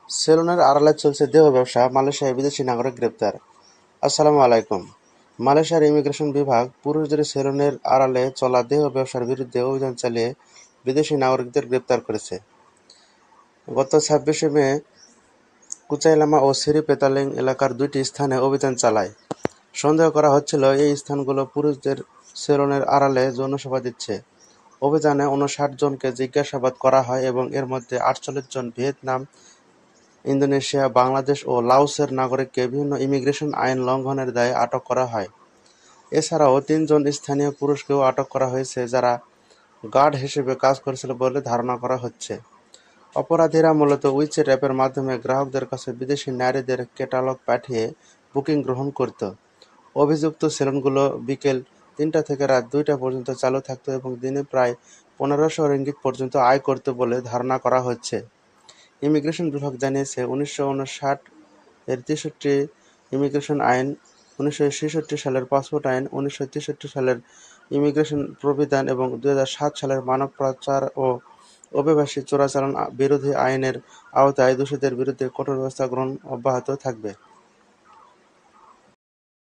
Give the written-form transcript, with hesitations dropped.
সেলুনের আড়ালে চলছে দেহ ব্যবসা, মালয়েশিয়ায় বিদেশি নাগরিক গ্রেপ্তার। আসসালামু আলাইকুম। মালয়েশিয়ার ইমিগ্রেশন বিভাগ পুরুষদের সেলুনের আড়ালে চলা দেহ ব্যবসার বিরুদ্ধে অভিযান চালিয়ে বিদেশি নাগরিকদের গ্রেপ্তার করেছে। গত 26শে মে কুচাইলামা ও সিরি পেতালিং এলাকার 2টি স্থানে অভিযান চালায়। সন্দেহ করা হচ্ছিল এই স্থানগুলো পুরুষদের সেলুনের আড়ালে যৌনসেবা দিচ্ছে। অভিযানে 59 জনকে জিজ্ঞাসাবাদ করা হয় এবং এর মধ্যে 48 জন ভিয়েতনাম, ইন্দোনেশিয়া, বাংলাদেশ ও লাওসের নাগরিককে বিভিন্ন ইমিগ্রেশন আইন লঙ্ঘনের দায়ে আটক করা হয়। এছাড়াও 3 জন স্থানীয় পুরুষকেও আটক করা হয়েছে, যারা গার্ড হিসেবে কাজ করছিল বলে ধারণা করা হচ্ছে। অপরাধীরা মূলত উইচ্যাট অ্যাপের মাধ্যমে গ্রাহকদের কাছে বিদেশি নারীদের ক্যাটালগ পাঠিয়ে বুকিং গ্রহণ করত। অভিযুক্ত সেলুনগুলো বিকেল 3টা থেকে রাত 2টা পর্যন্ত চালু থাকত এবং দিনে প্রায় 1500 রিঙ্গিত পর্যন্ত আয় করত বলে ধারণা করা হচ্ছে। ইমিগ্রেশন বিভাগ জানিয়েছে, 1959 এর 63 ইমিগ্রেশন আইন, 1966 সালের পাসপোর্ট আইন, 1963 সালের ইমিগ্রেশন প্রবিধান এবং 2007 সালের মানব পাচার ও অভিবাসী চোরাচালান বিরোধী আইনের আওতায় দোষীদের বিরুদ্ধে কঠোর ব্যবস্থা গ্রহণ অব্যাহত থাকবে।